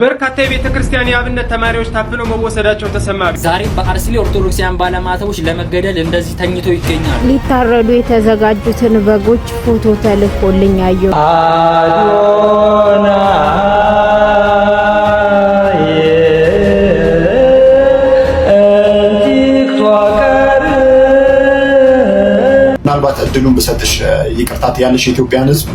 በርካታ የቤተ ክርስቲያን የአብነት ተማሪዎች ታፍነው መወሰዳቸው ተሰማ። ዛሬ በአርሲ ኦርቶዶክሳውያን ባለማተቦች ለመገደል እንደዚህ ተኝተው ይገኛሉ። ሊታረዱ የተዘጋጁትን በጎች ፎቶ ተልኮልኝ አየሁ። ምናልባት እድሉን ብሰጥሽ ይቅርታ ያለሽ የኢትዮጵያን ሕዝብ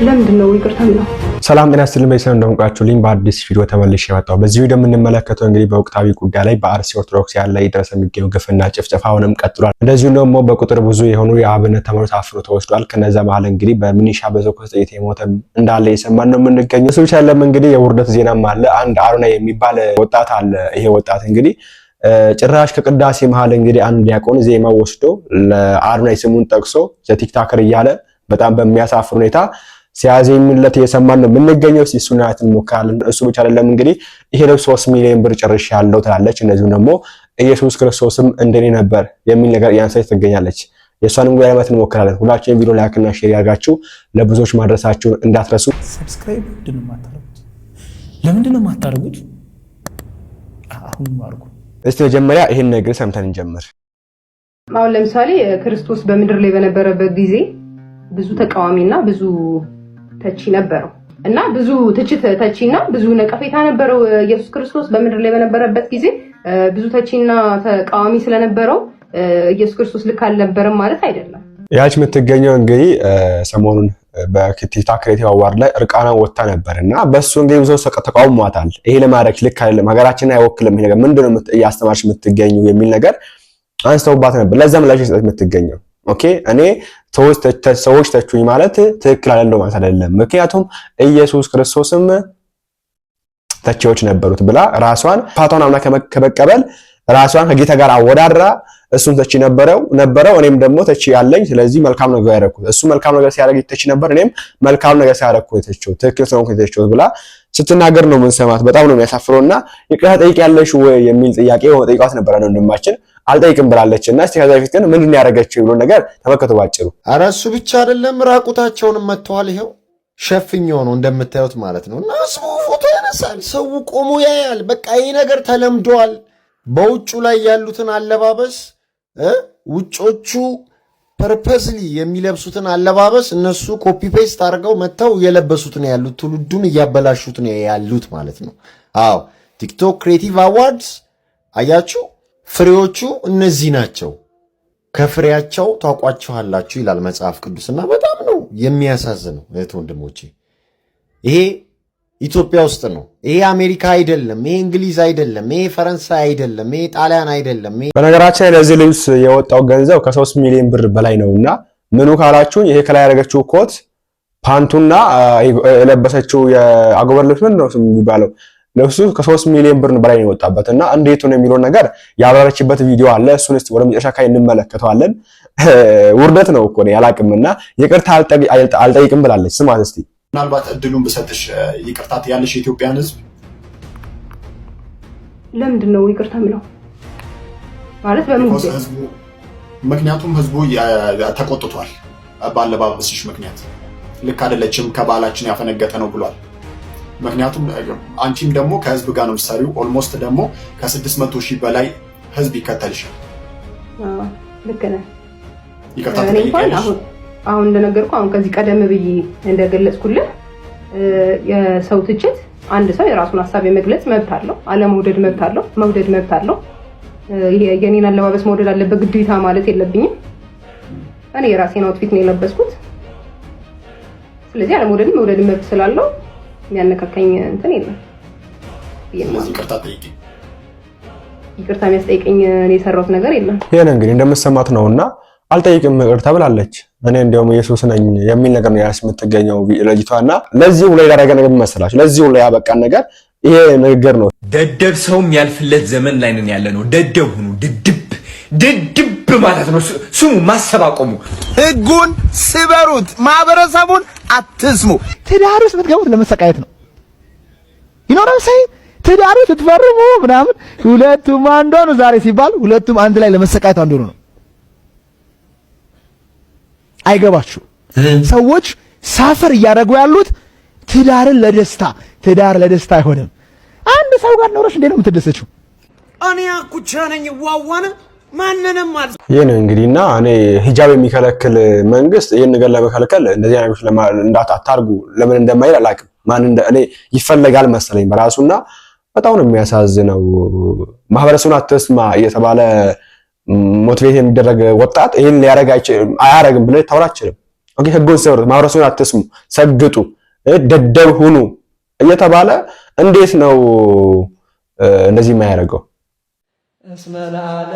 ለምንድን ነው ይቅርታ ነው? ሰላም ጤና ይስጥልኝ። በሰላም እንደምቃችሁልኝ በአዲስ ቪዲዮ ተመልሼ መጣሁ። በዚህ ቪዲዮ የምንመለከተው እንግዲህ በወቅታዊ ጉዳይ ላይ በአርሲ ኦርቶዶክስ ያለ ይደረሰ የሚገኘው ግፍና ጭፍጨፋ አሁንም ቀጥሏል። እንደዚሁም ደግሞ በቁጥር ብዙ የሆኑ የአብነት ተማሪዎች ታፍነው ተወስዷል። ከነዛ መሀል እንግዲህ በሚኒሻ በዘኮስ ጥይት የሞተ እንዳለ የሰማን ነው የምንገኘው። እሱ ብቻ አይደለም እንግዲህ የውርደት ዜናም አለ። አንድ አሮና የሚባል ወጣት አለ። ይሄ ወጣት እንግዲህ ጭራሽ ከቅዳሴ መሀል እንግዲህ አንድ ዲያቆን ዜማ ወስዶ ለአሮና ስሙን ጠቅሶ ዘቲክታከር እያለ በጣም በሚያሳፍር ሁኔታ ሲያዜምለት እየሰማን ነው የምንገኘው። እሱን አይተን ሞካለን። እሱ ብቻ አይደለም እንግዲህ ይሄ ነው 3 ሚሊዮን ብር ጨርሽ ያለው ትላለች። እነዚህም ደግሞ ኢየሱስ ክርስቶስም እንደኔ ነበር የሚል ነገር ያንሳች ትገኛለች። የሷንም ጉዳይ ለማየት እንሞክራለን። ሁላችሁም ቪዲዮ ላይክ እና ሼር ያርጋችሁ ለብዙዎች ማድረሳችሁን እንዳትረሱ። ሰብስክራይብ ለምንድን ነው የማታደርጉት? አሁን ማርጉ። እስቲ መጀመሪያ ይሄን ነገር ሰምተን እንጀምር። አሁን ለምሳሌ ክርስቶስ በምድር ላይ በነበረበት ጊዜ ብዙ ተቃዋሚና ብዙ ተቺ ነበረው እና ብዙ ትችት ተቺና ብዙ ነቀፌታ ነበረው። ኢየሱስ ክርስቶስ በምድር ላይ በነበረበት ጊዜ ብዙ ተቺና ተቃዋሚ ስለነበረው ኢየሱስ ክርስቶስ ልክ አልነበረም ማለት አይደለም። ያች የምትገኘው እንግዲህ ሰሞኑን በቲክቶክ ክሬቲቭ አዋርድ ላይ እርቃናን ወጣ ነበርና በሱ እንግዲህ ብዙ ተቃውሟታል። ይሄ ለማድረግ ልክ አይደለም፣ ሀገራችንን አይወክልም፣ ይሄ ነገር ምንድነው እያስተማርሽ የምትገኙ የሚል ነገር አንስተውባት ነበር። ለዛም ላይ የምትገኘው ኦኬ እኔ ሰዎች ተቹኝ ማለት ትክክል አይደለም ማለት አይደለም፣ ምክንያቱም ኢየሱስ ክርስቶስም ተቺዎች ነበሩት ብላ ራሷን ፋቷን አምና ከመቀበል ራሷን ከጌታ ጋር አወዳድራ እሱን ተቺ ነበረው እኔም ደግሞ ተቺ ያለኝ፣ ስለዚህ መልካም ነገር ያደረኩት እሱ መልካም ነገር ሲያደርግ ተቺ ነበር፣ እኔም መልካም ነገር ሲያደርኩት ተቺው ትክክል ስለሆንኩ ተቺው ብላ ስትናገር ነው የምንሰማት። በጣም ነው የሚያሳፍረውና ይቅርታ ጠይቂያለሽ ወይ የሚል ጥያቄ ጠይቋት ነበር ወንድማችን። አልጠይቅም ብላለች እና እስቲ ከዛ በፊት ግን ምንድነው ያደረገችው ብሎ ነገር ተመከቱ ባጭሩ። ኧረ እሱ ብቻ አይደለም ራቁታቸውንም መጥተዋል። ይሄው ሸፍኛው ነው እንደምታዩት ማለት ነው። እና ሰው ፎቶ ያነሳል፣ ሰው ቆሞ ያያል። በቃ ይሄ ነገር ተለምዷል። በውጩ ላይ ያሉትን አለባበስ ውጮቹ ፐርፐስሊ የሚለብሱትን አለባበስ እነሱ ኮፒ ፔስት አድርገው መተው እየለበሱት ነው ያሉት። ትውልዱን እያበላሹት ነው ያሉት ማለት ነው። አዎ ቲክቶክ ክሬቲቭ አዋርድስ አያችሁ፣ ፍሬዎቹ እነዚህ ናቸው፣ ከፍሬያቸው ታውቋቸዋላችሁ ይላል መጽሐፍ ቅዱስና በጣም ነው የሚያሳዝነው እህት ወንድሞቼ። ይሄ ኢትዮጵያ ውስጥ ነው። ይሄ አሜሪካ አይደለም፣ ይሄ እንግሊዝ አይደለም፣ ይሄ ፈረንሳይ አይደለም፣ ይሄ ጣሊያን አይደለም። በነገራችን ላይ ለዚህ ልብስ የወጣው ገንዘብ ከ3 ሚሊዮን ብር በላይ ነውና ምኑ ካላችሁኝ ይሄ ከላይ ያደረገችው ኮት ፓንቱና የለበሰችው የአጎበር ልብስ ምን ነው የሚባለው ለሱ ከ3 ሚሊዮን ብር በላይ ነው የወጣበትና እንዴት ነው የሚለው ነገር ያብራራችበት ቪዲዮ አለ። እሱን እስቲ ወደ መጨረሻ ላይ እንመለከተዋለን። ውርደት ነው እኮ ነው ያላቅምና ይቅርታ አልጠይቅም ብላለች። ስማት እስቲ። ምናልባት እድሉን ብሰጥሽ ይቅርታ ያለሽ የኢትዮጵያን ሕዝብ ለምንድን ነው ይቅርታ ምለው ማለት በምን ጊዜ? ምክንያቱም ሕዝቡ ተቆጥቷል ባለባበስሽ ምክንያት ልክ አይደለችም፣ ከባህላችን ያፈነገጠ ነው ብሏል። ምክንያቱም አንቺም ደግሞ ከህዝብ ጋር ነው የምትሰሪው። ኦልሞስት ደግሞ ከ600,000 በላይ ህዝብ ይከተልሻል። ልክ ነህ። ይቅርታ ጠይቂያለሽ። አሁን እንደነገርኩ አሁን ከዚህ ቀደም ብዬ እንደገለጽኩልህ የሰው ትችት አንድ ሰው የራሱን ሐሳብ የመግለጽ መብት አለው፣ አለመውደድ መብት አለው፣ መውደድ መብት አለው። የኔን አለባበስ መውደድ አለበት ግዴታ ማለት የለብኝም። እኔ የራሴን አውትፊት ነው የለበስኩት፣ ስለዚህ አለመውደድም መውደድም መብት ስላለው የሚያነካካኝ እንትን የለም። ስለዚህ ይቅርታ ጠይቂ። ይቅርታ የሚያስጠይቀኝ እኔ የሰራሁት ነገር የለም። ይሄን እንግዲህ እንደምትሰማት ነውና አልጠይቅም ይቅርታ ብላለች። እኔ እንደውም ኢየሱስ ነኝ የሚል ነገር ነው ያስ የምትገኘው ልጅቷና ለዚህ ሁሉ ያደረገ ነገር መሰላችሁ፣ ለዚህ ሁሉ ያበቃን ነገር ይሄ ንግግር ነው። ደደብ ሰው የሚያልፍለት ዘመን ላይ ነን ያለ ነው። ደደብ ሁኑ፣ ድድብ ማለት ነው። ስሙ፣ ማሰብ አቆሙ፣ ህጉን ስበሩት፣ ማህበረሰቡን አትስሙ። ትዳር ውስጥ ብትገቡት ለመሰቃየት ነው ይኖራል። ሳይ ትዳር ውስጥ ትፈርሙ ምናምን ሁለቱም አንድ ሆኑ ዛሬ ሲባል ሁለቱም አንድ ላይ ለመሰቃየት አንድ ሆኑ ነው። አይገባችሁ? ሰዎች ሳፈር እያደረጉ ያሉት ትዳር ለደስታ አይሆንም። አንድ ሰው ጋር ኖረሽ እንዴት ነው የምትደሰችው? እኔ አኩቻ ነኝ ዋዋነ ማንንም ማለት ይሄ ነው እንግዲህና እኔ ሂጃብ የሚከለክል መንግስት ይሄን ነገር ለመከልከል እንደዚህ አይነት እንዳታርጉ ለምን እንደማይል አላውቅም። ማን እኔ ይፈልጋል መሰለኝ በራሱና በጣም ነው የሚያሳዝነው። ማህበረሰቡን አትስማ እየተባለ ሞቲቬት የሚደረግ ወጣት ይሄን ሊያረጋ አያረግም ብለህ ታውራችልም። ኦኬ ህጉን ሰሩ፣ ማህበረሰቡን አትስሙ፣ ሰግጡ፣ ደደብ ሁኑ እየተባለ እንዴት ነው እንደዚህ የማያደርገው? እስመላለ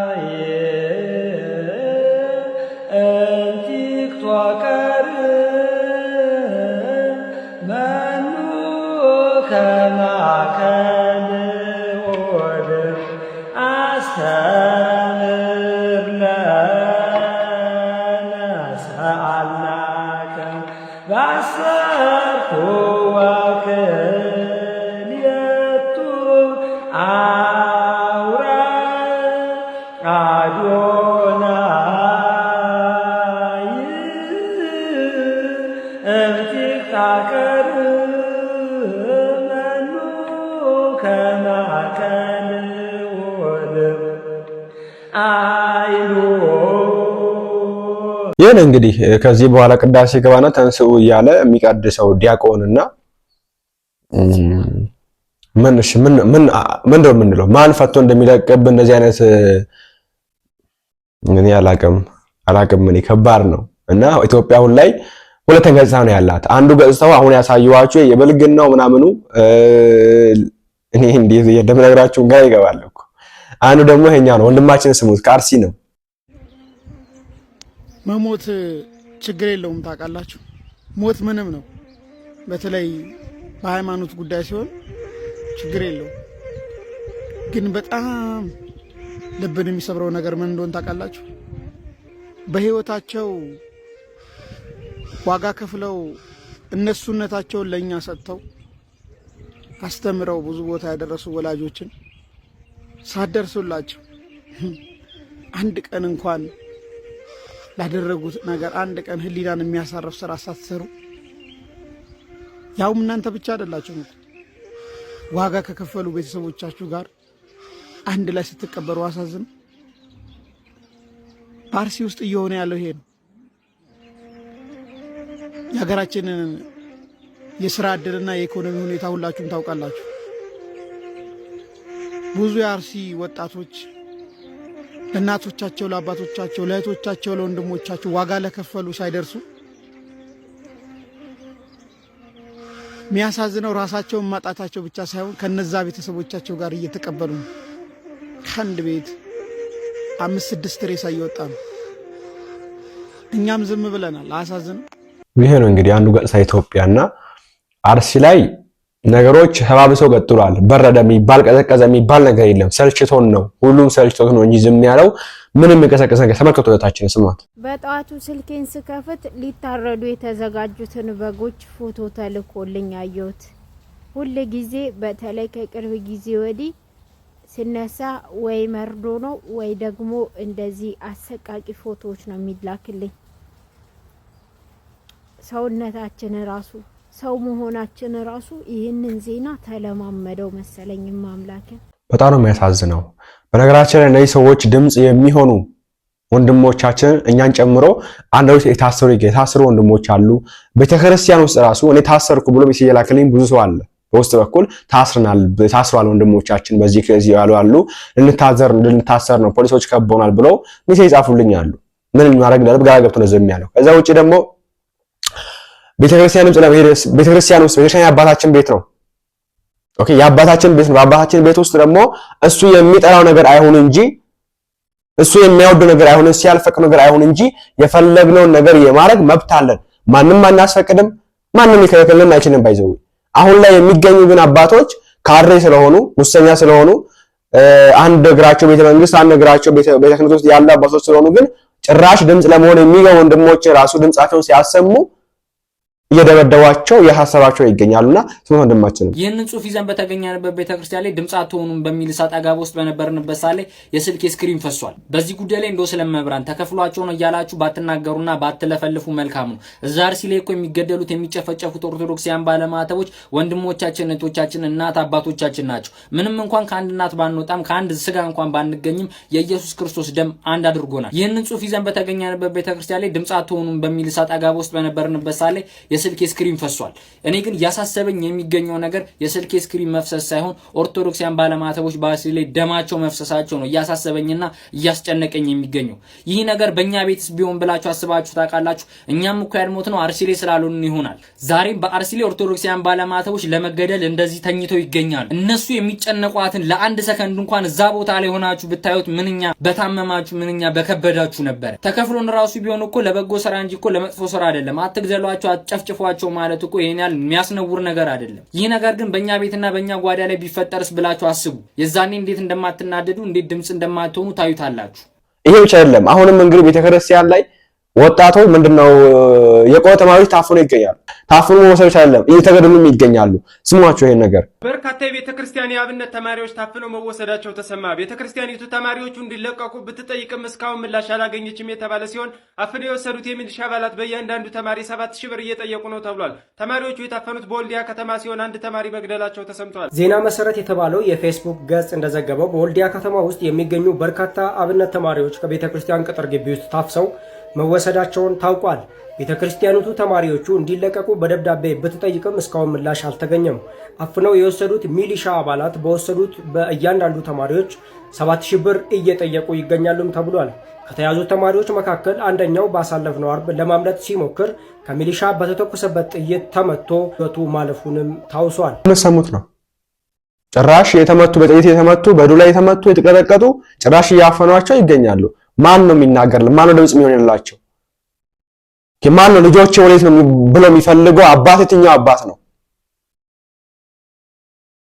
አዶናይ እንቲክቶከር መኑ ከማከል ወደ አስተምር ለነ ሰአልናከ ባሰርኩ ወክልኤቱ አውራ አዶናይ እምቲክቶከር መኑ ከማከል ወደ አይሎ ይሄን እንግዲህ ከዚህ በኋላ ቅዳሴ ገባና ተንስኡ እያለ የሚቀድሰው ዲያቆንና ምን ነው የምንለው? ማን ፈቶ እንደሚለቅብ እንደዚህ አይነት እኔ አላቅም እኔ ከባድ ነው። እና ኢትዮጵያ አሁን ላይ ሁለተኛ ገጽታ ነው ያላት። አንዱ ገጽታው አሁን ያሳየዋችሁ የብልግናው ምናምኑ እኔ እንዴት እንደምነግራችሁ ጋር ይገባል እኮ። አንዱ ደግሞ ይሄኛ ነው። ወንድማችን ስሙት ከአርሲ ነው። መሞት ችግር የለውም ታውቃላችሁ። ሞት ምንም ነው። በተለይ በሃይማኖት ጉዳይ ሲሆን ችግር የለውም። ግን በጣም ልብን የሚሰብረው ነገር ምን እንደሆነ ታውቃላችሁ? በህይወታቸው ዋጋ ከፍለው እነሱነታቸውን ለኛ ሰጥተው አስተምረው ብዙ ቦታ ያደረሱ ወላጆችን ሳደርሱላቸው አንድ ቀን እንኳን ላደረጉት ነገር አንድ ቀን ህሊናን የሚያሳርፍ ስራ ሳትሰሩ ያውም እናንተ ብቻ አይደላችሁም ዋጋ ከከፈሉ ቤተሰቦቻችሁ ጋር አንድ ላይ ስትቀበሩ አሳዝን። በአርሲ ውስጥ እየሆነ ያለው ይሄ ነው። የሀገራችንን የስራ ዕድልና የኢኮኖሚ ሁኔታ ሁላችሁም ታውቃላችሁ። ብዙ የአርሲ ወጣቶች ለእናቶቻቸው፣ ለአባቶቻቸው፣ ለእህቶቻቸው፣ ለወንድሞቻቸው ዋጋ ለከፈሉ ሳይደርሱ የሚያሳዝነው ራሳቸውን ማጣታቸው ብቻ ሳይሆን ከነዛ ቤተሰቦቻቸው ጋር እየተቀበሉ ነው። ከአንድ ቤት 5-6 ሬሳ እየወጣ ነው። እኛም ዝም ብለናል። አሳዝነው ይሄ ነው እንግዲህ አንዱ ገጽታ ኢትዮጵያና አርሲ ላይ ነገሮች ተባብሰው ቀጥሏል። በረደ የሚባል ቀዘቀዘ የሚባል ነገር የለም። ሰልችቶን ነው፣ ሁሉም ሰልችቶት ነው እንጂ ዝም ያለው ምንም የቀሰቀሰ ነገር ተመልከቱ። ታችን ስማት። በጧቱ ስልኬን ስከፍት ሊታረዱ የተዘጋጁትን በጎች ፎቶ ተልኮልኝ አየሁት። ሁሉ ጊዜ በተለይ ከቅርብ ጊዜ ወዲህ ሲነሳ ወይ መርዶ ነው ወይ ደግሞ እንደዚህ አሰቃቂ ፎቶዎች ነው የሚላክልኝ። ሰውነታችን ራሱ ሰው መሆናችን ራሱ ይህንን ዜና ተለማመደው መሰለኝ። ማምላክ በጣም ነው የሚያሳዝነው። በነገራችን ላይ እነዚህ ሰዎች ድምጽ የሚሆኑ ወንድሞቻችን እኛን ጨምሮ አንዳንዶች የታሰሩ ወንድሞች አሉ። ቤተክርስቲያን ውስጥ ራሱ እኔ ታሰርኩ ብሎ ሜሴጅ የላከልኝ ብዙ ሰው አለ። በውስጥ በኩል ታስሯል ወንድሞቻችን በዚህ ከዚህ ያሉ አሉ። ልንታሰር ነው ፖሊሶች ከበውናል ብለው ሜሴጅ ይጻፉልኝ አሉ። ምን ማድረግ እንዳለብን ግራ ገብቶ ነው ዝም ያለው። ከዛ ውጪ ደግሞ ቤተክርስቲያን ውስጥ ቤተክርስቲያን የአባታችን ቤት ነው። ኦኬ የአባታችን ቤት ነው። በአባታችን ቤት ውስጥ ደግሞ እሱ የሚጠራው ነገር አይሁን እንጂ እሱ የሚያወደው ነገር አይሁን፣ እሱ ያልፈቀደው ነገር አይሁን እንጂ የፈለግነውን ነገር የማድረግ መብት አለን። ማንም አናስፈቅድም፣ ማንም ሊከለክለን አይችልም። ባይዘው አሁን ላይ የሚገኙ ግን አባቶች ካድሬ ስለሆኑ ሙሰኛ ስለሆኑ አንድ እግራቸው ቤተ መንግስት አንድ እግራቸው ቤተ ክህነት ውስጥ ያሉ አባቶች ስለሆኑ ግን ጭራሽ ድምጽ ለመሆን የሚገቡ ወንድሞች ራሱ ድምጻቸውን ሲያሰሙ እየደበደቧቸው የሐሰባቸው ይገኛሉና ስሙን ወንድማችን ይህንን ጽሑፍ ይዘን በተገኘንበት ቤተክርስቲያን ላይ ድምጽ አትሆኑም በሚል እሳት አጋባ ውስጥ በነበርንበት ሳለ የስልክ ስክሪን ፈሷል። በዚህ ጉዳይ ላይ እንደው ስለመብራን ተከፍሏቸው ነው እያላችሁ ባትናገሩና ባትለፈልፉ መልካም ነው። እዛ አርሲ ላይ እኮ የሚገደሉት የሚጨፈጨፉት ኦርቶዶክሳውያን ባለማተቦች ወንድሞቻችን፣ እህቶቻችን፣ እናት አባቶቻችን ናቸው። ምንም እንኳን ከአንድ እናት ባንወጣም ከአንድ ስጋ እንኳን ባንገኝም የኢየሱስ ክርስቶስ ደም አንድ አድርጎናል። ይህንን ጽሑፍ ይዘን በተገኘንበት ቤተክርስቲያን ላይ ድምጽ አትሆኑም በሚል እሳት አጋባ ውስጥ በነበርንበት ሳለ የስልክ ስክሪን ፈሷል። እኔ ግን ያሳሰበኝ የሚገኘው ነገር የስልክ ስክሪን መፍሰስ ሳይሆን ኦርቶዶክሳውያን ባለማተቦች በአርሲ ላይ ደማቸው መፍሰሳቸው ነው እያሳሰበኝና እያስጨነቀኝ የሚገኘው። ይህ ነገር በእኛ ቤትስ ቢሆን ብላችሁ አስባችሁ ታውቃላችሁ? እኛም እኮ ያልሞት ነው አርሲ ላይ ስላልሆንን ይሆናል። ዛሬም በአርሲ ላይ ኦርቶዶክሳውያን ባለማተቦች ለመገደል እንደዚህ ተኝተው ይገኛሉ። እነሱ የሚጨነቋትን ለአንድ ሰከንድ እንኳን እዛ ቦታ ላይ ሆናችሁ ብታዩት ምንኛ በታመማችሁ ምንኛ በከበዳችሁ ነበር። ተከፍሎን ራሱ ቢሆን እኮ ለበጎ ስራ እንጂ እኮ ለመጥፎ ስራ አይደለም። አትግደሏቸው፣ አትጨፍጭፏቸው ማለት እኮ ይሄን ያህል የሚያስነውር ነገር አይደለም። ይህ ነገር ግን በእኛ ቤትና በእኛ ጓዳ ላይ ቢፈጠርስ ብላችሁ አስቡ። የዛኔ እንዴት እንደማትናደዱ እንዴት ድምጽ እንደማትሆኑ ታዩታላችሁ። ይሄ ብቻ አይደለም። አሁንም እንግዲህ ቤተክርስቲያን ላይ ወጣቱ ምንድነው የቆየ ተማሪዎች ታፍነው ይገኛሉ። ታፍኖ መውሰድ አይደለም እየተገደሉም ይገኛሉ። ስሟቸው ይሄን ነገር በርካታ የቤተክርስቲያን የአብነት ተማሪዎች ታፍነው መወሰዳቸው ተሰማ። ቤተክርስቲያኒቱ ተማሪዎቹ እንዲለቀቁ ብትጠይቅም እስካሁን ምላሽ አላገኘችም የተባለ ሲሆን አፍነው የወሰዱት የሚሊሻ አባላት በእያንዳንዱ ተማሪ 7000 ብር እየጠየቁ ነው ተብሏል። ተማሪዎቹ የታፈኑት በወልዲያ ከተማ ሲሆን አንድ ተማሪ መግደላቸው ተሰምቷል። ዜና መሰረት የተባለው የፌስቡክ ገጽ እንደዘገበው በወልዲያ ከተማ ውስጥ የሚገኙ በርካታ አብነት ተማሪዎች ከቤተክርስቲያን ቅጥር ግቢ ውስጥ ታፍሰው መወሰዳቸውን ታውቋል። ቤተክርስቲያኒቱ ተማሪዎቹ እንዲለቀቁ በደብዳቤ ብትጠይቅም እስካሁን ምላሽ አልተገኘም። አፍነው የወሰዱት ሚሊሻ አባላት በወሰዱት በእያንዳንዱ ተማሪዎች 7000 ብር እየጠየቁ ይገኛሉም ተብሏል። ከተያዙት ተማሪዎች መካከል አንደኛው ባሳለፍነው አርብ ለማምለጥ ሲሞክር ከሚሊሻ በተተኮሰበት ጥይት ተመቶ ሕይወቱ ማለፉንም ታውሷል። መሰሙት ነው ጭራሽ የተመቱ በጥይት የተመቱ በዱላ የተመቱ የተቀጠቀጡ ጭራሽ እያፈኗቸው ይገኛሉ። ማን ነው የሚናገር? ማን ነው ድምጽ የሚሆንላቸው? ማን ነው ልጆቼ ወዴት ነው ብሎ የሚፈልገው? አባት የትኛው አባት ነው?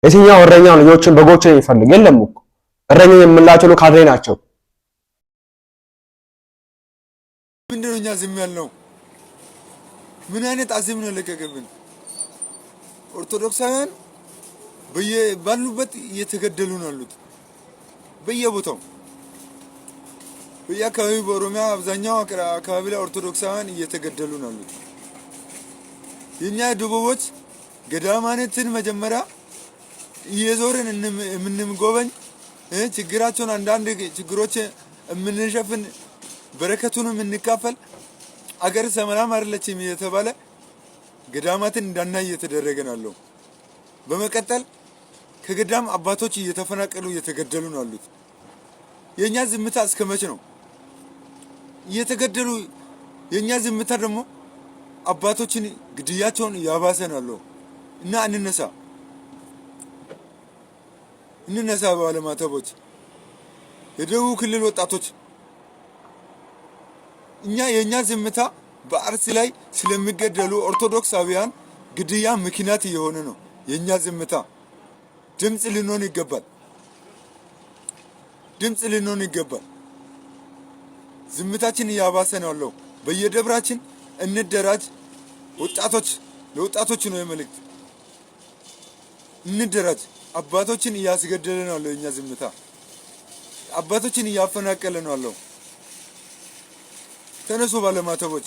የትኛው እረኛ ነው ልጆችን በጎችን የሚፈልግ? የለም እኮ እረኛ የምላቸው ካድሬ ናቸው። ምንድነው እኛ ዝም ያልነው? ምን አይነት አዚም ነው ለቀቀብን? ኦርቶዶክሳውያን ባሉበት እየተገደሉ ነው ያሉት በየቦታው በየአካባቢው በኦሮሚያ አብዛኛው አካባቢ ላይ ኦርቶዶክሳውያን እየተገደሉ ነው ያሉት። የኛ ደቡቦች ገዳማነትን መጀመሪያ እየዞርን የምንጎበኝ ችግራቸውን አንዳንድ ችግሮች የምንሸፍን በረከቱን የምንካፈል አገር ሰላም አይደለችም እየተባለ ገዳማትን እንዳናይ እየተደረገ ነው ያለው። በመቀጠል ከገዳም አባቶች እየተፈናቀሉ እየተገደሉ ነው ያሉት። የኛ ዝምታ እስከመቼ ነው? እየተገደሉ የኛ ዝምታ ደግሞ አባቶችን ግድያቸውን ያባሰ ነው ያለው እና እንነሳ ባለማተቦች፣ የደቡብ ክልል ወጣቶች የኛ ዝምታ በአርሲ ላይ ስለሚገደሉ ኦርቶዶክሳውያን ግድያ ምክንያት እየሆነ ነው። የኛ ዝምታ ድምጽ ልንሆን ይገባል። ድምጽ ልንሆን ይገባል። ዝምታችን እያባሰ ነው ያለው። በየደብራችን እንደራጅ። ለወጣቶች ነው የመልእክት። እንደራጅ። አባቶችን እያስገደለ ነው ያለው የኛ ዝምታ። አባቶችን እያፈናቀለ ነው ያለው። ተነሱ ባለማተቦች።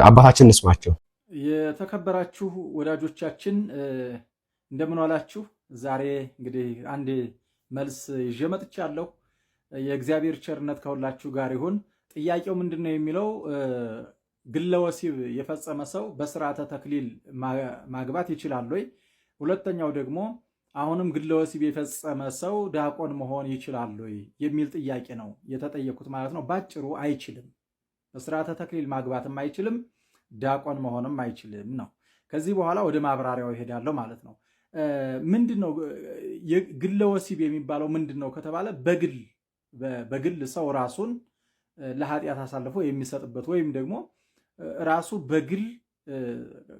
አባታችን እንስማቸው። የተከበራችሁ ወዳጆቻችን እንደምን ዋላችሁ? ዛሬ እንግዲህ አንድ መልስ ይዤ መጥቻለሁ። የእግዚአብሔር ቸርነት ከሁላችሁ ጋር ይሁን። ጥያቄው ምንድነው የሚለው ግለ ወሲብ የፈጸመ ሰው በስርዓተ ተክሊል ማግባት ይችላል ወይ? ሁለተኛው ደግሞ አሁንም ግለ ወሲብ የፈጸመ ሰው ዲያቆን መሆን ይችላል ወይ የሚል ጥያቄ ነው የተጠየቁት ማለት ነው። ባጭሩ አይችልም። በስርዓተ ተክሊል ማግባትም አይችልም፣ ዲያቆን መሆንም አይችልም ነው። ከዚህ በኋላ ወደ ማብራሪያው ይሄዳለሁ ማለት ነው። ምንድነው ግለ ወሲብ የሚባለው ምንድነው ከተባለ በግል ሰው ራሱን ለኃጢአት አሳልፎ የሚሰጥበት ወይም ደግሞ ራሱ በግል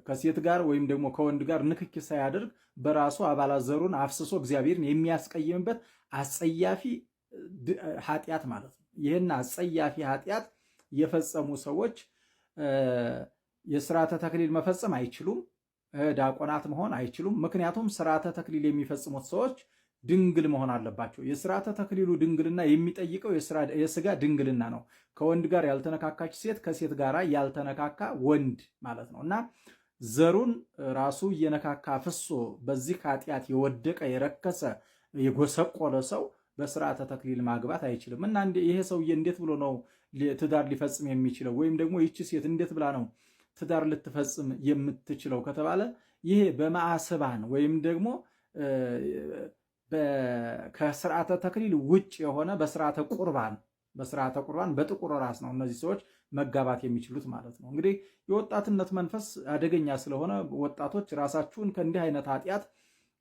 ከሴት ጋር ወይም ደግሞ ከወንድ ጋር ንክኪ ሳያደርግ በራሱ አባላት ዘሩን አፍስሶ እግዚአብሔርን የሚያስቀይምበት አጸያፊ ኃጢአት ማለት ነው። ይህን አጸያፊ ኃጢአት የፈጸሙ ሰዎች የሥርዓተ ተክሊል መፈጸም አይችሉም። ዲያቆናት መሆን አይችሉም። ምክንያቱም ሥርዓተ ተክሊል የሚፈጽሙት ሰዎች ድንግል መሆን አለባቸው። የሥርዓተ ተክሊሉ ድንግልና የሚጠይቀው የሥጋ ድንግልና ነው። ከወንድ ጋር ያልተነካካች ሴት ከሴት ጋር ያልተነካካ ወንድ ማለት ነው እና ዘሩን ራሱ እየነካካ ፍሶ በዚህ ኃጢአት የወደቀ የረከሰ የጎሰቆለ ሰው በሥርዓተ ተክሊል ማግባት አይችልም እና ይሄ ሰውዬ እንዴት ብሎ ነው ትዳር ሊፈጽም የሚችለው? ወይም ደግሞ ይቺ ሴት እንዴት ብላ ነው ትዳር ልትፈጽም የምትችለው ከተባለ ይሄ በማዕስባን ወይም ደግሞ ከሥርዓተ ተክሊል ውጭ የሆነ በሥርዓተ ቁርባን በጥቁር ራስ ነው እነዚህ ሰዎች መጋባት የሚችሉት ማለት ነው። እንግዲህ የወጣትነት መንፈስ አደገኛ ስለሆነ ወጣቶች ራሳችሁን ከእንዲህ አይነት ኃጢአት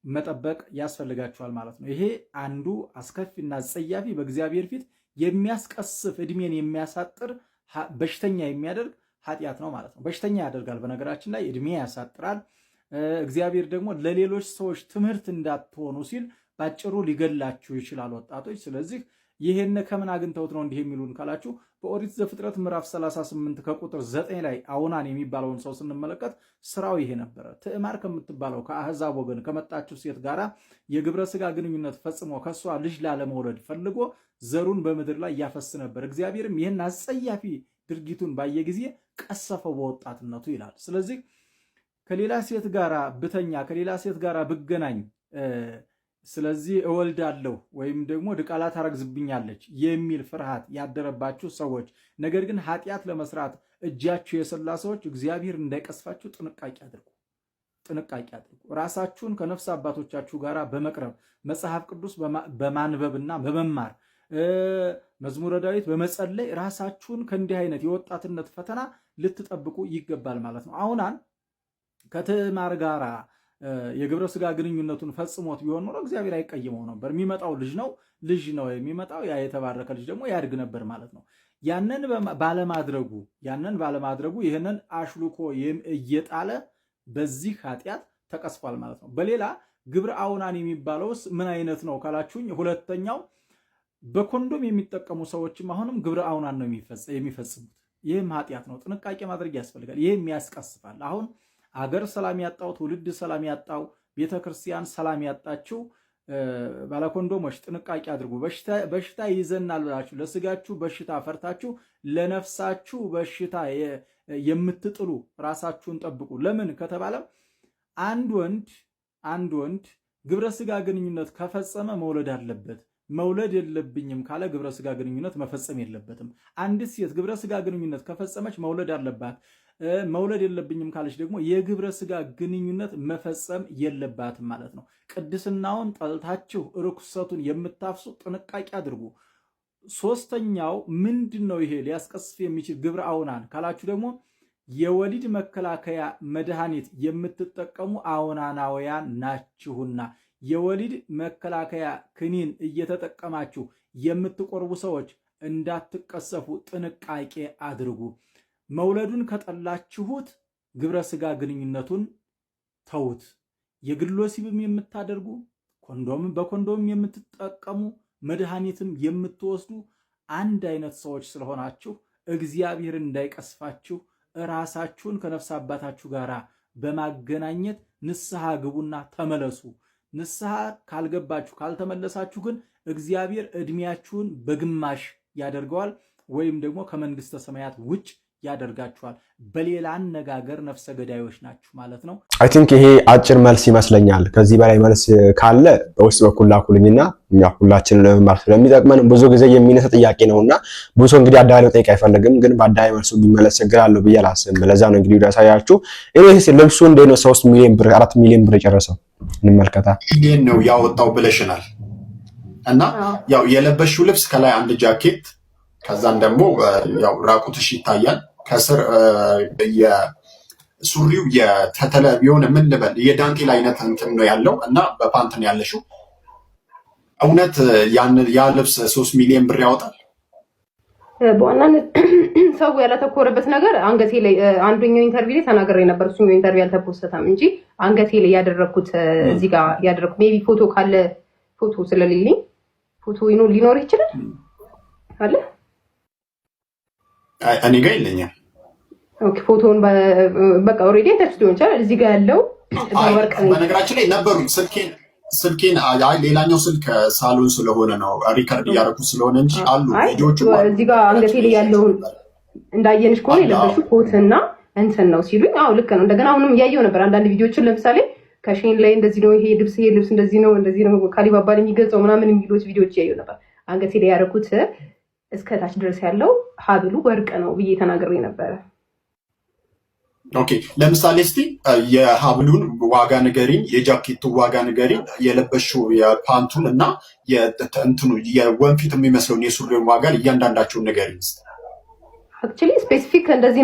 መጠበቅ ያስፈልጋችኋል ማለት ነው። ይሄ አንዱ አስከፊና ጸያፊ በእግዚአብሔር ፊት የሚያስቀስፍ እድሜን የሚያሳጥር በሽተኛ የሚያደርግ ኃጢአት ነው ማለት ነው። በሽተኛ ያደርጋል። በነገራችን ላይ እድሜ ያሳጥራል። እግዚአብሔር ደግሞ ለሌሎች ሰዎች ትምህርት እንዳትሆኑ ሲል ባጭሩ ሊገላችሁ ይችላል ወጣቶች። ስለዚህ ይሄን ከምን አግኝተውት ነው እንዲህ የሚሉን ካላችሁ በኦሪት ዘፍጥረት ምዕራፍ 38 ከቁጥር 9 ላይ አውናን የሚባለውን ሰው ስንመለከት ስራው ይሄ ነበረ። ትዕማር ከምትባለው ከአህዛብ ወገን ከመጣችው ሴት ጋራ የግብረ ስጋ ግንኙነት ፈጽሞ ከሷ ልጅ ላለመውለድ ፈልጎ ዘሩን በምድር ላይ ያፈስ ነበር። እግዚአብሔርም ይህን አጸያፊ ድርጊቱን ባየ ጊዜ ቀሰፈው በወጣትነቱ ይላል። ስለዚህ ከሌላ ሴት ጋራ ብተኛ ከሌላ ሴት ጋራ ብገናኝ ስለዚህ እወልዳለሁ ወይም ደግሞ ድቃላ ታረግዝብኛለች የሚል ፍርሃት ያደረባችሁ ሰዎች፣ ነገር ግን ኃጢአት ለመስራት እጃችሁ የሰላ ሰዎች እግዚአብሔር እንዳይቀስፋችሁ ጥንቃቄ አድርጉ። ራሳችሁን ከነፍስ አባቶቻችሁ ጋር በመቅረብ መጽሐፍ ቅዱስ በማንበብና በመማር መዝሙረ ዳዊት በመጸለይ ራሳችሁን ከእንዲህ አይነት የወጣትነት ፈተና ልትጠብቁ ይገባል ማለት ነው። አሁናን ከትዕማር ጋራ የግብረ ስጋ ግንኙነቱን ፈጽሞት ቢሆን ኖሮ እግዚአብሔር አይቀየመው ነበር። የሚመጣው ልጅ ነው የሚመጣው፣ ያ የተባረከ ልጅ ደግሞ ያድግ ነበር ማለት ነው። ያንን ባለማድረጉ ይህንን አሽልኮ እየጣለ በዚህ ኃጢአት ተቀስፏል ማለት ነው። በሌላ ግብረ አውናን የሚባለውስ ምን አይነት ነው ካላችሁኝ፣ ሁለተኛው በኮንዶም የሚጠቀሙ ሰዎችም አሁንም ግብረ አውናን ነው የሚፈጽሙት። ይህም ኃጢአት ነው። ጥንቃቄ ማድረግ ያስፈልጋል። ይህም ያስቀስፋል። አሁን አገር ሰላም ያጣው፣ ትውልድ ሰላም ያጣው፣ ቤተክርስቲያን ሰላም ያጣችው ባለኮንዶሞች ጥንቃቄ አድርጉ። በሽታ ይዘናል ብላችሁ ለስጋችሁ በሽታ ፈርታችሁ ለነፍሳችሁ በሽታ የምትጥሉ ራሳችሁን ጠብቁ። ለምን ከተባለ አንድ ወንድ ግብረ ስጋ ግንኙነት ከፈጸመ መውለድ አለበት። መውለድ የለብኝም ካለ ግብረ ስጋ ግንኙነት መፈጸም የለበትም። አንዲት ሴት ግብረ ስጋ ግንኙነት ከፈጸመች መውለድ አለባት። መውለድ የለብኝም ካለች ደግሞ የግብረ ስጋ ግንኙነት መፈጸም የለባትም ማለት ነው። ቅድስናውን ጠልታችሁ ርኩሰቱን የምታፍሱ ጥንቃቄ አድርጉ። ሶስተኛው ምንድነው? ይሄ ሊያስቀስፍ የሚችል ግብረ አውናን ካላችሁ ደግሞ የወሊድ መከላከያ መድኃኒት የምትጠቀሙ አውናናውያን ናችሁና የወሊድ መከላከያ ክኒን እየተጠቀማችሁ የምትቆርቡ ሰዎች እንዳትቀሰፉ ጥንቃቄ አድርጉ። መውለዱን ከጠላችሁት ግብረ ስጋ ግንኙነቱን ተውት። የግል ወሲብም የምታደርጉ በኮንዶም የምትጠቀሙ መድኃኒትም የምትወስዱ አንድ አይነት ሰዎች ስለሆናችሁ እግዚአብሔር እንዳይቀስፋችሁ ራሳችሁን ከነፍስ አባታችሁ ጋር በማገናኘት ንስሐ ግቡና ተመለሱ። ንስሐ ካልገባችሁ ካልተመለሳችሁ ግን እግዚአብሔር እድሜያችሁን በግማሽ ያደርገዋል ወይም ደግሞ ከመንግስተ ሰማያት ውጭ ያደርጋችኋል። በሌላ አነጋገር ነፍሰ ገዳዮች ናችሁ ማለት ነው። አይ ቲንክ ይሄ አጭር መልስ ይመስለኛል። ከዚህ በላይ መልስ ካለ በውስጥ በኩል ላኩልኝና እኛ ሁላችንን ለመማር ስለሚጠቅመን ብዙ ጊዜ የሚነሳ ጥያቄ ነውና ብዙ ሰው እንግዲህ አዳይ መጠየቅ አይፈልግም፣ ግን በአዳይ መልሱ ቢመለስ ችግር አለው ብዬ አላስብም። ለዛ ነው እንግዲህ ያሳያችሁ። እኔስ ልብሱ እንዴት ነው 3 ሚሊዮን ብር 4 ሚሊዮን ብር የጨረሰው? እንመልከታ። ሚሊዮን ነው ያወጣው ብለሽናል። እና ያው የለበሽው ልብስ ከላይ አንድ ጃኬት፣ ከዛን ደግሞ ያው ራቁትሽ ይታያል። ከስር የሱሪው ቢሆን ምን ልበል የዳንቴል አይነት እንትን ነው ያለው እና በፓንት ነው ያለሽው። እውነት ያ ልብስ 3 ሚሊዮን ብር ያወጣል? በዋናነት ሰው ያላተኮረበት ነገር አንገቴ ላይ አንደኛው ኢንተርቪው ላይ ተናግሬ ነበር። እሱኛው ኢንተርቪው ያልተፖስተም እንጂ አንገቴ ላይ ያደረኩት እዚህ ጋር ያደረኩት ሜቢ ፎቶ ካለ ፎቶ ስለሌለኝ ፎቶ ሊኖር ይችላል አለ። እኔ ጋር ይለኛል ኦኬ ፎቶውን በቃ ኦሬዲ ታች ሊሆን ይችላል። እዚህ ጋር ያለው በወርቅ ነው። በነገራችን ላይ ነበሩ ስልኬን ሌላኛው ስልክ ሳሎን ስለሆነ ነው ሪከርድ እያደረኩት ስለሆነ እንጂ አሉ ቪዲዮቹ እዚህ ጋር አንገቴ ላይ ያለው እንዳየንሽ ከሆነ የለበሽው ኮትና እንትን ነው ሲሉኝ፣ አዎ ልክ ነው። እንደገና አሁንም እያየው ነበር አንዳንድ ቪዲዮችን ለምሳሌ ከሼን ላይ እንደዚህ ነው ይሄ ልብስ እንደዚህ ነው ካሊባባን የሚገልጸው ምናምን የሚሉት ቪዲዮች እያየው ነበር። አንገቴ ላይ ያደረኩት እስከ ታች ድረስ ያለው ሀብሉ ወርቅ ነው ብዬ ተናግሬ ነበረ። ኦኬ ለምሳሌ እስቲ የሀብሉን ዋጋ ንገሪኝ፣ የጃኬቱ ዋጋ ንገሪኝ፣ የለበሽው የፓንቱን እና የእንትኑ የወንፊት የሚመስለውን የሱሪውን ዋጋ እያንዳንዳቸውን ንገሪኝ። አክቹሊ ስፔሲፊክ እንደዚህ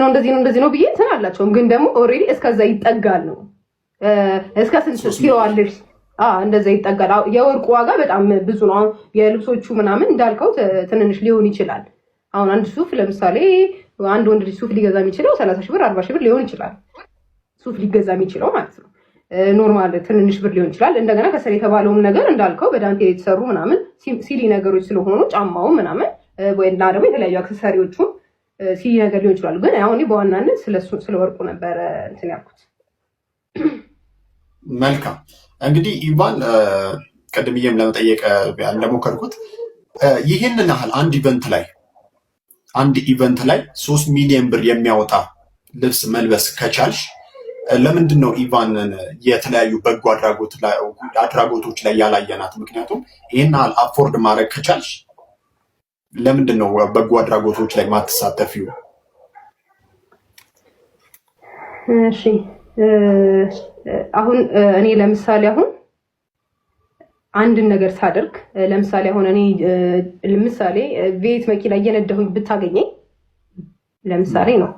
ነው ብዬ እንትን አላቸውም፣ ግን ደግሞ ኦልሬዲ እስከዛ ይጠጋል ነው እስከ ስንት ሲዋለሽ እንደዛ ይጠጋል። የወርቁ ዋጋ በጣም ብዙ ነው። አሁን የልብሶቹ ምናምን እንዳልከው ትንንሽ ሊሆን ይችላል። አሁን አንድ ሱፍ ለምሳሌ አንድ ወንድ ልጅ ሱፍ ሊገዛ የሚችለው 30 ሺህ ብር 40 ሺህ ብር ሊሆን ይችላል። ሱፍ ሊገዛ የሚችለው ማለት ነው። ኖርማል ትንንሽ ብር ሊሆን ይችላል። እንደገና ከስር የተባለውም ነገር እንዳልከው በዳንቴል የተሰሩ ምናምን ሲሊ ነገሮች ስለሆኑ ጫማው ምናምን ወይና ደግሞ የተለያዩ አክሰሰሪዎቹ ሲሊ ነገር ሊሆን ይችላል። ግን አሁን በዋናነት ስለ ወርቁ ነበረ እንትን ያልኩት። መልካም እንግዲህ ኢቫን ቀድምዬም ለመጠየቅ እንደሞከርኩት ይህንን ያህል አንድ ኢቨንት ላይ 3 ሚሊዮን ብር የሚያወጣ ልብስ መልበስ ከቻልሽ ለምንድን ነው ኢቫንን የተለያዩ በጎ አድራጎቶች ላይ ያላየናት? ምክንያቱም ይህን ያህል አፎርድ ማድረግ ከቻልሽ ለምንድን ነው በጎ አድራጎቶች ላይ ማትሳተፊው? እሺ አሁን እኔ ለምሳሌ አንድን ነገር ሳደርግ ለምሳሌ ቤት መኪና እየነዳሁኝ ብታገኘኝ ለምሳሌ ነው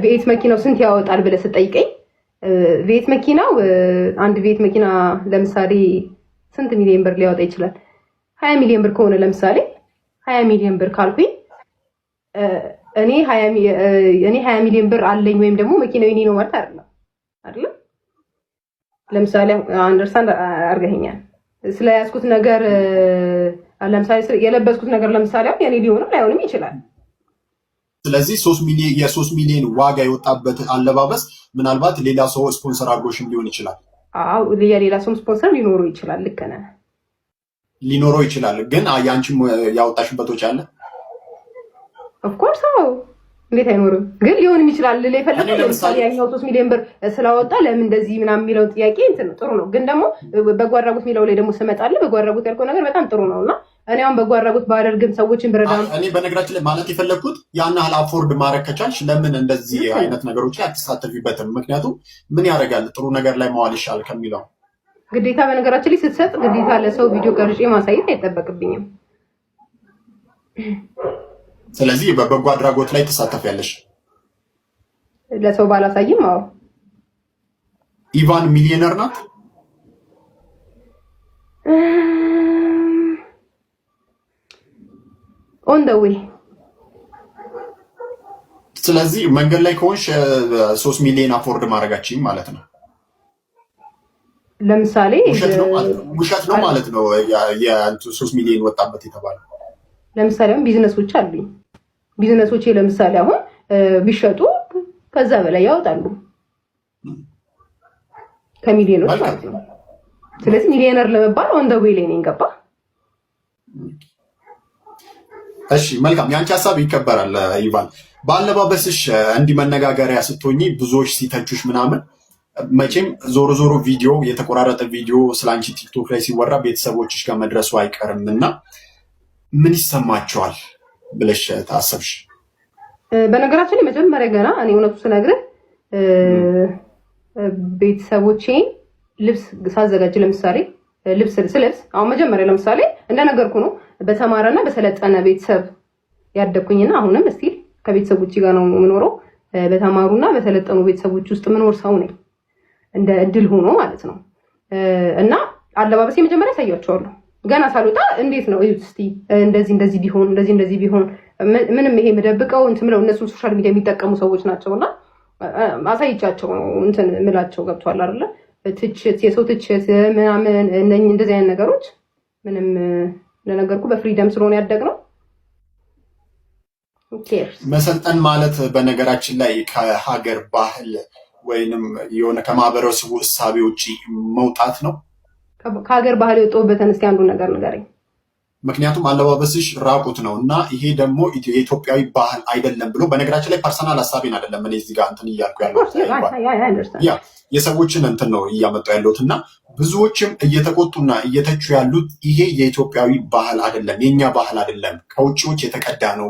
ቤት መኪናው ስንት ያወጣል ብለህ ስጠይቀኝ ቤት መኪናው አንድ ቤት መኪና ለምሳሌ ስንት ሚሊዮን ብር ሊያወጣ ይችላል? 20 ሚሊዮን ብር ከሆነ ለምሳሌ 20 ሚሊዮን ብር ካልኩኝ እኔ 20 ሚሊዮን ብር አለኝ ወይም ደግሞ መኪናው የኔ ነው ማለት አይደለም። ለምሳሌ አንደርስታንድ አድርገኸኛል። ስለያዝኩት ነገር ለምሳሌ የለበስኩት ነገር ለምሳሌ የኔ ሊሆንም ላይሆንም ይችላል። ስለዚህ 3 ሚሊዮን ዋጋ የወጣበት አለባበስ ምናልባት ሌላ ሰው ስፖንሰር አድርጎሽም ሊሆን ይችላል። አዎ የሌላ ሰው ስፖንሰር ሊኖረው ይችላል። ልክ ነህ፣ ሊኖረው ይችላል። ግን ያንቺም ያወጣሽበት ወጪ አለ። ኦፍ ኮርስ አዎ፣ እንዴት አይኖርም? ግን ሊሆንም ይችላል። ለፈለገው ለምሳሌ ያኛው 3 ሚሊዮን ብር ስለወጣ ለምን እንደዚህ ምናምን የሚለው ጥያቄ እንትን ጥሩ ነው። ግን ደግሞ በጎ አድራጎት የሚለው ላይ ደግሞ ስመጣለ በጎ አድራጎት ያልከው ነገር በጣም ጥሩ ነውና እኔ አሁን በጎ አድራጎት ባደርግም ሰዎችን ብረዳም እኔ በነገራችን ላይ ማለት የፈለኩት ያን ያህል አፎርድ ማድረግ ከቻልሽ ለምን እንደዚህ አይነት ነገሮች ላይ አትሳተፊበትም? ምክንያቱም ምን ያደርጋል ጥሩ ነገር ላይ መዋል ይሻል ከሚለው ግዴታ በነገራችን ላይ ስትሰጥ ግዴታ ለሰው ቪዲዮ ቀርጬ ማሳየት አይጠበቅብኝም። ስለዚህ በበጎ አድራጎት ላይ ትሳተፊያለሽ? ለሰው ባላሳይም። አዎ። ኢቫን ሚሊዮነር ናት? ኦን ደ ዌይ። ስለዚህ መንገድ ላይ ከሆንሽ 3 ሚሊዮን አፎርድ ማድረጋችን ማለት ነው። ለምሳሌ ውሸት ነው ማለት ነው። የ3 ሚሊዮን ወጣበት የተባለው ለምሳሌ አሁን ቢዝነሶች አሉኝ። ቢዝነሶቼ ለምሳሌ አሁን ቢሸጡ ከዛ በላይ ያወጣሉ ከሚሊዮኖች ማለት ነው። ስለዚህ ሚሊዮነር ለመባል ኦን ደ ዌይ ላይ ነኝ። ገባ? እሺ መልካም። ያንቺ ሀሳብ ይከበራል ኢቫን። በአለባበስሽ እንዲህ መነጋገሪያ ስትሆኚ ብዙዎች ሲተቹሽ ምናምን መቼም ዞሮ ዞሮ ቪዲዮ የተቆራረጠ ቪዲዮ ስላንቺ ቲክቶክ ላይ ሲወራ ቤተሰቦችሽ ጋር መድረሱ አይቀርም እና ምን ይሰማቸዋል ብለሽ ታሰብሽ? በነገራችን ላይ መጀመሪያ ገና እኔ እውነቱ ስነግርህ ቤተሰቦቼ ልብስ ሳዘጋጅ ለምሳሌ ልብስ ስለብስ አሁን መጀመሪያ ለምሳሌ እንደነገርኩ ነው በተማረና በሰለጠነ ቤተሰብ ያደኩኝና አሁንም እስቲል ከቤተሰቦቼ ጋር ነው የምኖረው። በተማሩና በሰለጠኑ ቤተሰቦች ውስጥ ምኖር ሰው ነኝ እንደ እድል ሆኖ ማለት ነው። እና አለባበሴ መጀመሪያ ያሳያቸዋለሁ ገና ሳልወጣ እንዴት ነው እስቲ እንደዚህ ቢሆን ምንም ይሄ መደብቀው እንትን ብለው እነሱ ሶሻል ሚዲያ የሚጠቀሙ ሰዎች ናቸውና አሳይቻቸው ነው እንትን ምላቸው። ገብቷል አይደለ? ትችት፣ የሰው ትችት ምናምን እንደዚህ አይነት ነገሮች ምንም ለነገርኩ በፍሪደም ስለሆነ ያደግነው መሰልጠን ማለት በነገራችን ላይ ከሀገር ባህል ወይንም የሆነ ከማህበረሰቡ እሳቤ ውጪ መውጣት ነው። ከሀገር ባህል የወጣሁበትን እስኪ አንዱ ነገር ንገረኝ። ምክንያቱም አለባበስሽ ራቁት ነው እና ይሄ ደግሞ የኢትዮጵያዊ ባህል አይደለም ብሎ በነገራችን ላይ ፐርሰናል ሀሳቤን አይደለም እኔ እዚህ ጋር እንትን እያልኩ ያለሁት የሰዎችን እንትን ነው እያመጡ ያለሁት እና ብዙዎችም እየተቆጡና እየተቹ ያሉት ይሄ የኢትዮጵያዊ ባህል አይደለም፣ የኛ ባህል አይደለም፣ ከውጭዎች የተቀዳ ነው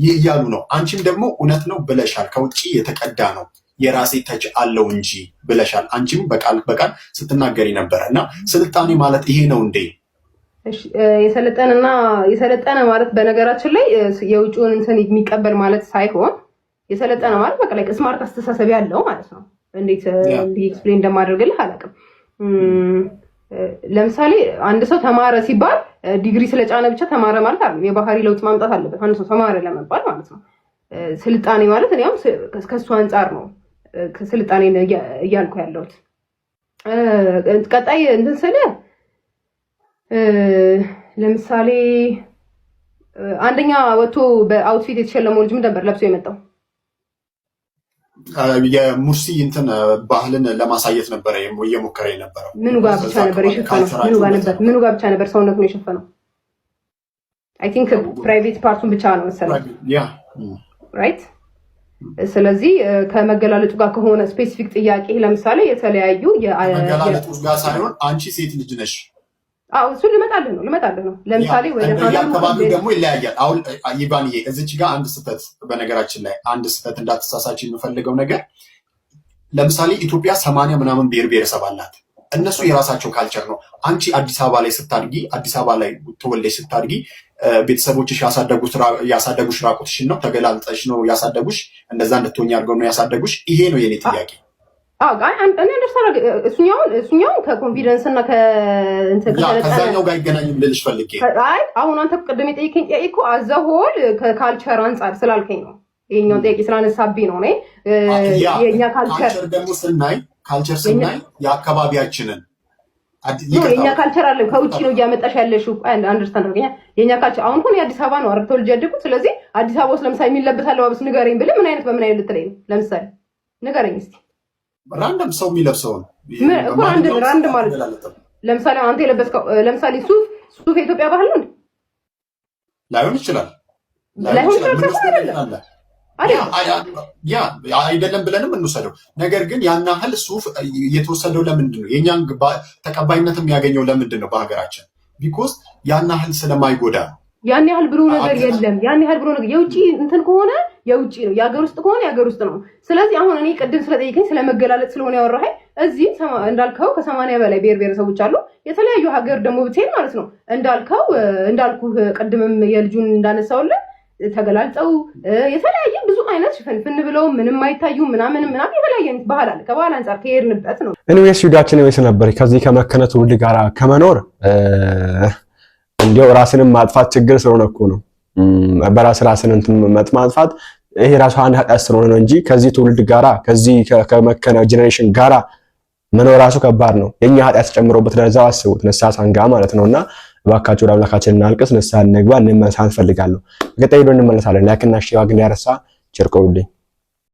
እያሉ ነው። አንቺም ደግሞ እውነት ነው ብለሻል፣ ከውጭ የተቀዳ ነው የራሴ ተች አለው እንጂ ብለሻል። አንቺም በቃል በቃል ስትናገሪ ነበረ እና ስልጣኔ ማለት ይሄ ነው እንዴ? የሰለጠነ ማለት በነገራችን ላይ የውጭውን እንትን የሚቀበል ማለት ሳይሆን የሰለጠነ ማለት በቃ ላይ ስማርት አስተሳሰብ ያለው ማለት ነው። እንዴት ኤክስፕሌን እንደማደርግልህ አላውቅም። ለምሳሌ አንድ ሰው ተማረ ሲባል ዲግሪ ስለጫነ ብቻ ተማረ ማለት አይደለም። የባህሪ ለውጥ ማምጣት አለበት አንድ ሰው ተማረ ለመባል ማለት ነው። ስልጣኔ ማለት እኔም ከሱ አንፃር ነው ስልጣኔ እያልኩ ያለሁት። ቀጣይ እንትን ስለ ለምሳሌ አንደኛ ወጥቶ በአውትፊት የተሸለመው ልጅ ምን ነበር ለብሶ የመጣው? የሙርሲ እንትን ባህልን ለማሳየት ነበረ እየሞከረ የነበረው። ምኑ ጋር ብቻ ነበር የሸፈነው? ምኑ ጋር ብቻ ነበር ሰውነቱን የሸፈነው? አይ ቲንክ ፕራይቬት ፓርቱን ብቻ ነው መሰለኝ። ያ ራይት። ስለዚህ ከመገላለጡ ጋር ከሆነ ስፔሲፊክ ጥያቄ ለምሳሌ የተለያዩ መገላለጡ ጋር ሳይሆን አንቺ ሴት ልጅ ነሽ። አው እሱ ልመጣልህ ነው። ለምሳሌ ወደ አካባቢው ደግሞ ይለያያል። አሁን ይባንዬ እዚች ጋር አንድ ስህተት፣ በነገራችን ላይ አንድ ስህተት እንዳትሳሳች የምፈልገው ነገር ለምሳሌ ኢትዮጵያ 80 ምናምን ብሔር ብሔረሰብ አላት። እነሱ የራሳቸው ካልቸር ነው። አንቺ አዲስ አበባ ላይ ስታድጊ፣ አዲስ አበባ ላይ ተወልደሽ ስታድጊ ቤተሰቦችሽ ያሳደጉሽ ራቁትሽን ነው፣ ተገላልጠሽ ነው ያሳደጉሽ፣ እንደዛ እንድትሆኝ አድርገው ነው ያሳደጉሽ። ይሄ ነው የኔ ጥያቄ። እኔ እንደርሰራ እሱኛው ከኮንፊደንስ እና ከዛኛው ጋር ይገናኝ ብልሽ ፈልጌ። አይ አሁን አንተ ቅድም የጠየቀኝ ጥያቄ እኮ አዘሆል ከካልቸር አንጻር ስላልከኝ ነው። ይሄኛው ጥያቄ ስላነሳብኝ ነው። የኛ ካልቸር ደግሞ ስናይ የአካባቢያችንን የኛ ካልቸር አለ ከውጪ ነው እያመጣሽ ያለሽው። አንደርስታንድ አድርገኛ። የኛ ካልቸር አሁን እኮ የአዲስ አበባ ነው አርግተው ልጅ ያደጉት። ስለዚህ አዲስ አበባ ውስጥ ለምሳሌ የሚለበስ አለባበስ ንገረኝ ብለህ ምን አይነት በምን አይነት ልትለኝ ነው? ለምሳሌ ንገረኝ እስቲ። ራንደም ሰው የሚለብሰው ነው እኮ ራንደም ማለት ለምሳሌ አንተ የለበስከው ለምሳሌ ሱፍ የኢትዮጵያ ባህል ነው ላይሆን ይችላል። ያ አይደለም ብለንም እንውሰደው። ነገር ግን ያን ያህል ሱፍ የተወሰደው ለምንድን ነው? የኛን ተቀባይነት የሚያገኘው ለምንድን ነው? በሀገራችን ቢኮዝ ያን ያህል ስለማይጎዳ ነው። ያን ያህል ብሎ ነገር የለም። ያን ያህል ብሎ ነገር የውጪ እንትን ከሆነ የውጪ ነው፣ የሀገር ውስጥ ከሆነ የሀገር ውስጥ ነው። ስለዚህ አሁን እኔ ቅድም ስለጠየቀኝ ስለመገላለጥ ስለሆነ ያወራኸኝ እዚህ እንዳልከው ከ80 በላይ ብሔር ብሔረሰቦች አሉ። የተለያዩ ሀገር ደግሞ ብትሄድ ማለት ነው እንዳልኩህ ቅድምም የልጁን እንዳነሳውልን ተገላልጠው የተለያየ ብዙ አይነት ሽፍንፍን ብለው ምንም አይታዩ ምናምን የተለያየ ባህል አለ። ከባህል አንጻር ከሄድንበት ነው። እኔስ ቪዲዮአችን ወይስ ነበር ከዚህ ከመከነ ትውልድ ጋር ከመኖር እንዲያው ራስንም ማጥፋት ችግር ስለሆነ እኮ ነው። በራስ ራስን እንትን ማጥፋት ይሄ ራሱ አንድ ኃጢአት ስለሆነ ነው እንጂ ከዚህ ትውልድ ጋራ ከዚህ ከመከነ ጄኔሬሽን ጋራ መኖር ራሱ ከባድ ነው። የኛ ኃጢአት ተጨምሮበት ለዛው አስቡት፣ ንስሐ ሳንጋ ማለት ነውና እባካችሁ ወደ አምላካችን እናልቅስ፣ ንስሐ እንግባ፣ እንመለስ እንፈልጋለሁ። በቀጣይ ቪዲዮ እንመለሳለን። ላይክ እና ሼር አድርጉ። ቸር ቆዩልኝ።